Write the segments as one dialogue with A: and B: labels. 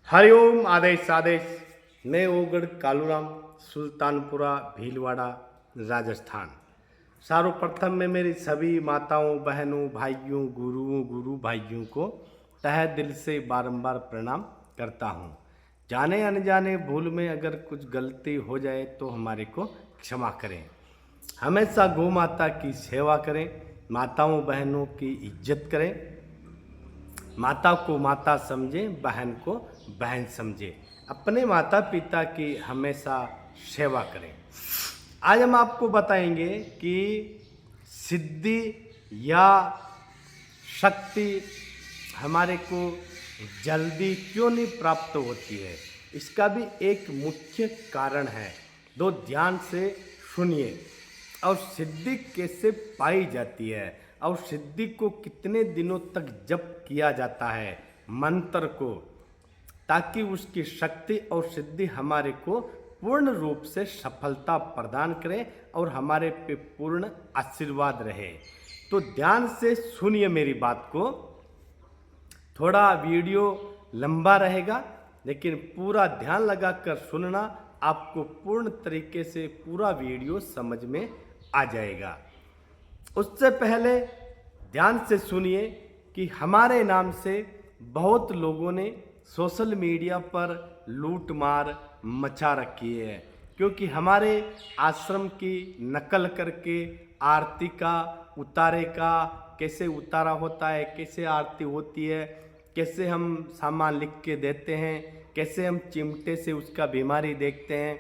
A: हरिओम आदेश आदेश। मैं ओगढ़ कालूराम, सुल्तानपुरा भीलवाड़ा, राजस्थान। सर्वप्रथम मैं मेरी सभी माताओं, बहनों, भाइयों, गुरुओं, गुरु भाइयों को तहे दिल से बारंबार प्रणाम करता हूँ। जाने अनजाने भूल में अगर कुछ गलती हो जाए तो हमारे को क्षमा करें। हमेशा गौ माता की सेवा करें, माताओं बहनों की इज्जत करें, माता को माता समझे, बहन को बहन समझे, अपने माता पिता की हमेशा सेवा करें। आज हम आपको बताएंगे कि सिद्धि या शक्ति हमारे को जल्दी क्यों नहीं प्राप्त होती है। इसका भी एक मुख्य कारण है, तो ध्यान से सुनिए। और सिद्धि कैसे पाई जाती है और सिद्धि को कितने दिनों तक जप किया जाता है मंत्र को, ताकि उसकी शक्ति और सिद्धि हमारे को पूर्ण रूप से सफलता प्रदान करे और हमारे पे पूर्ण आशीर्वाद रहे। तो ध्यान से सुनिए मेरी बात को। थोड़ा वीडियो लंबा रहेगा, लेकिन पूरा ध्यान लगाकर सुनना, आपको पूर्ण तरीके से पूरा वीडियो समझ में आ जाएगा। उससे पहले ध्यान से सुनिए कि हमारे नाम से बहुत लोगों ने सोशल मीडिया पर लूट मार मचा रखी है, क्योंकि हमारे आश्रम की नकल करके आरती का उतारे का कैसे उतारा होता है, कैसे आरती होती है, कैसे हम सामान लिख के देते हैं, कैसे हम चिमटे से उसका बीमारी देखते हैं,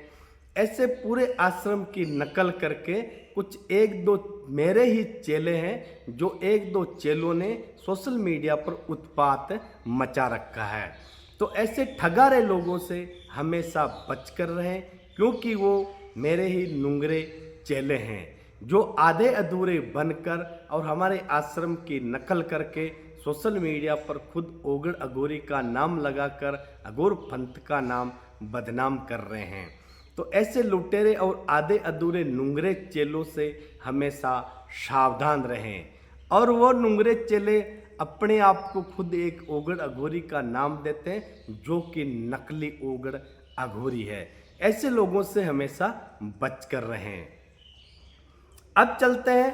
A: ऐसे पूरे आश्रम की नकल करके कुछ एक दो मेरे ही चेले हैं, जो एक दो चेलों ने सोशल मीडिया पर उत्पात मचा रखा है। तो ऐसे ठगारे लोगों से हमेशा बच कर रहें, क्योंकि वो मेरे ही नुंगरे चेले हैं, जो आधे अधूरे बनकर और हमारे आश्रम की नकल करके सोशल मीडिया पर खुद ओगड़ अघोरी का नाम लगाकर अघोर पंथ का नाम बदनाम कर रहे हैं। तो ऐसे लुटेरे और आधे अधूरे नुंगरे चेलों से हमेशा सावधान रहें। और वो नुंगरे चेले अपने आप को खुद एक ओगड़ अघोरी का नाम देते हैं, जो कि नकली ओगड़ अघोरी है। ऐसे लोगों से हमेशा बच कर रहें। अब चलते हैं।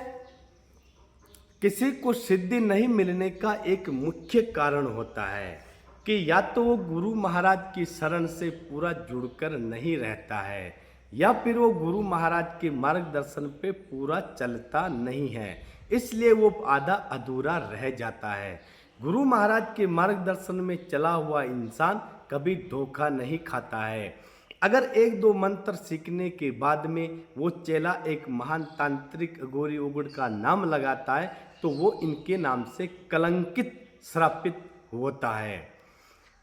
A: किसी को सिद्धि नहीं मिलने का एक मुख्य कारण होता है कि या तो वो गुरु महाराज की शरण से पूरा जुड़कर नहीं रहता है, या फिर वो गुरु महाराज के मार्गदर्शन पे पूरा चलता नहीं है, इसलिए वो आधा अधूरा रह जाता है। गुरु महाराज के मार्गदर्शन में चला हुआ इंसान कभी धोखा नहीं खाता है। अगर एक दो मंत्र सीखने के बाद में वो चेला एक महान तांत्रिक अघोरी ओगड़ का नाम लगाता है, तो वो इनके नाम से कलंकित श्रापित होता है।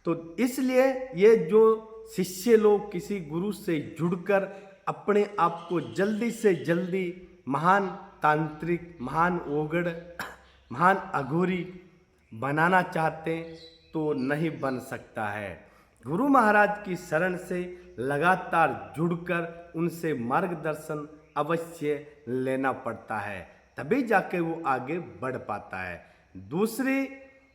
A: तो इसलिए ये जो शिष्य लोग किसी गुरु से जुड़कर अपने आप को जल्दी से जल्दी महान तांत्रिक, महान ओगड़, महान अघोरी बनाना चाहते हैं, तो नहीं बन सकता है। गुरु महाराज की शरण से लगातार जुड़कर उनसे मार्गदर्शन अवश्य लेना पड़ता है, तभी जाके वो आगे बढ़ पाता है।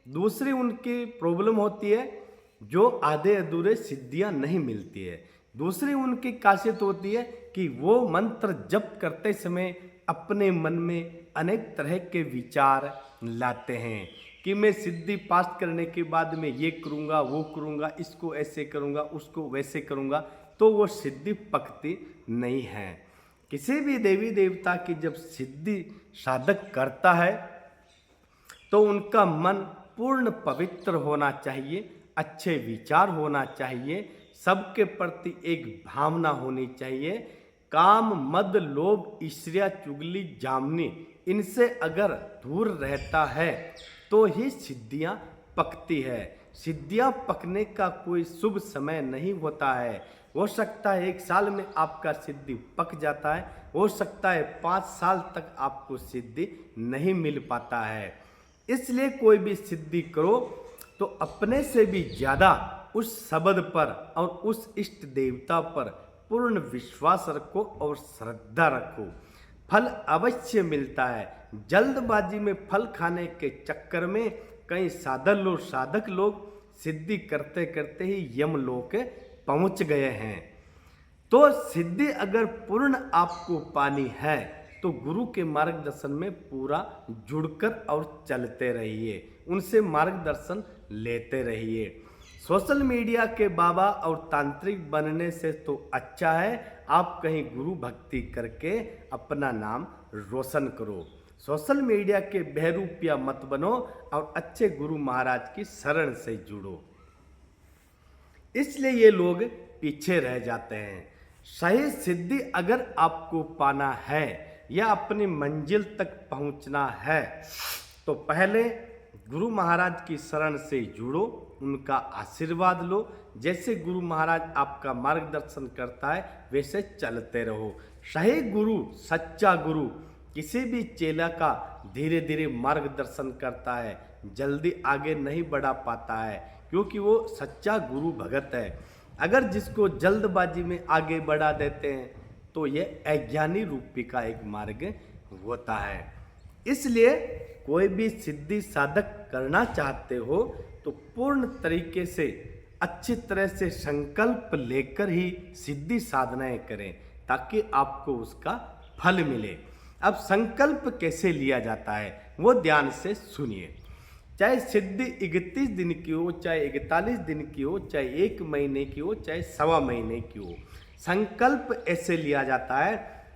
A: दूसरी उनकी प्रॉब्लम होती है, जो आधे अधूरे सिद्धियां नहीं मिलती है। दूसरी उनकी खासियत होती है कि वो मंत्र जप करते समय अपने मन में अनेक तरह के विचार लाते हैं कि मैं सिद्धि पास करने के बाद में ये करूँगा, वो करूँगा, इसको ऐसे करूँगा, उसको वैसे करूँगा, तो वो सिद्धि पकती नहीं है। किसी भी देवी देवता की जब सिद्धि साधक करता है तो उनका मन पूर्ण पवित्र होना चाहिए, अच्छे विचार होना चाहिए, सबके प्रति एक भावना होनी चाहिए। काम, मद, लोभ, ईर्ष्या, चुगली, जामनी, इनसे अगर दूर रहता है तो ही सिद्धियां पकती है। सिद्धियां पकने का कोई शुभ समय नहीं होता है। हो सकता है 1 साल में आपका सिद्धि पक जाता है, हो सकता है 5 साल तक आपको सिद्धि नहीं मिल पाता है। इसलिए कोई भी सिद्धि करो तो अपने से भी ज़्यादा उस शब्द पर और उस इष्ट देवता पर पूर्ण विश्वास रखो और श्रद्धा रखो। फल अवश्य मिलता है। जल्दबाजी में फल खाने के चक्कर में कई साधक लोग सिद्धि करते करते ही यमलोक पहुंच गए हैं। तो सिद्धि अगर पूर्ण आपको पानी है तो गुरु के मार्गदर्शन में पूरा जुड़कर और चलते रहिए, उनसे मार्गदर्शन लेते रहिए। सोशल मीडिया के बाबा और तांत्रिक बनने से तो अच्छा है आप कहीं गुरु भक्ति करके अपना नाम रोशन करो। सोशल मीडिया के बहरूपिया मत बनो और अच्छे गुरु महाराज की शरण से जुड़ो, इसलिए ये लोग पीछे रह जाते हैं। सही सिद्धि अगर आपको पाना है या अपनी मंजिल तक पहुंचना है तो पहले गुरु महाराज की शरण से जुड़ो, उनका आशीर्वाद लो। जैसे गुरु महाराज आपका मार्गदर्शन करता है वैसे चलते रहो। सही गुरु, सच्चा गुरु किसी भी चेला का धीरे धीरे मार्गदर्शन करता है, जल्दी आगे नहीं बढ़ा पाता है, क्योंकि वो सच्चा गुरु भगत है। अगर जिसको जल्दबाजी में आगे बढ़ा देते हैं तो ये अज्ञानी रूपी का एक मार्ग होता है। इसलिए कोई भी सिद्धि साधक करना चाहते हो तो पूर्ण तरीके से अच्छी तरह से संकल्प लेकर ही सिद्धि साधनाएं करें ताकि आपको उसका फल मिले। अब संकल्प कैसे लिया जाता है वो ध्यान से सुनिए। चाहे सिद्धि 31 दिन की हो, चाहे 41 दिन की हो, चाहे 1 महीने की हो, चाहे 1.25 महीने की हो, संकल्प ऐसे लिया जाता है।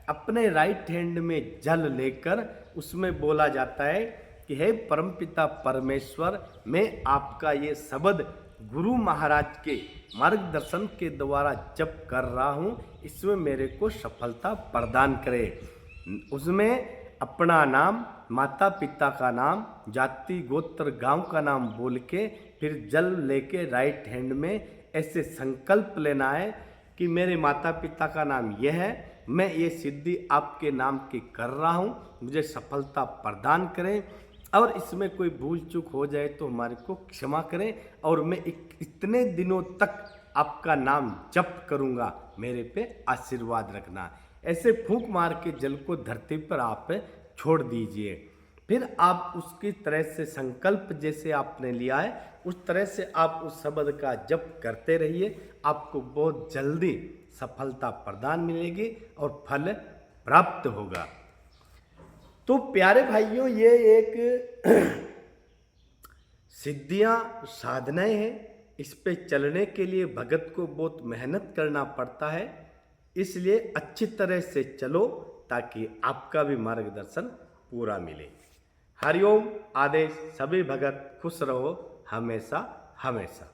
A: अपने राइट हैंड में जल लेकर उसमें बोला जाता है कि हे परमपिता परमेश्वर, मैं आपका ये शब्द गुरु महाराज के मार्गदर्शन के द्वारा जप कर रहा हूँ, इसमें मेरे को सफलता प्रदान करे। उसमें अपना नाम, माता पिता का नाम, जाति गोत्र गांव का नाम बोल के फिर जल लेके राइट हैंड में ऐसे संकल्प लेना है कि मेरे माता पिता का नाम यह है, मैं ये सिद्धि आपके नाम की कर रहा हूँ, मुझे सफलता प्रदान करें और इसमें कोई भूल चूक हो जाए तो हमारे को क्षमा करें और मैं इतने दिनों तक आपका नाम जप करूँगा, मेरे पे आशीर्वाद रखना। ऐसे फूंक मार के जल को धरती पर आप छोड़ दीजिए। फिर आप उसकी तरह से संकल्प जैसे आपने लिया है उस तरह से आप उस शब्द का जप करते रहिए, आपको बहुत जल्दी सफलता प्रदान मिलेगी और फल प्राप्त होगा। तो प्यारे भाइयों, ये एक सिद्धियां साधनाएं हैं, इस पे चलने के लिए भगत को बहुत मेहनत करना पड़ता है। इसलिए अच्छी तरह से चलो ताकि आपका भी मार्गदर्शन पूरा मिले। हरिओम आदेश। सभी भगत खुश रहो हमेशा हमेशा।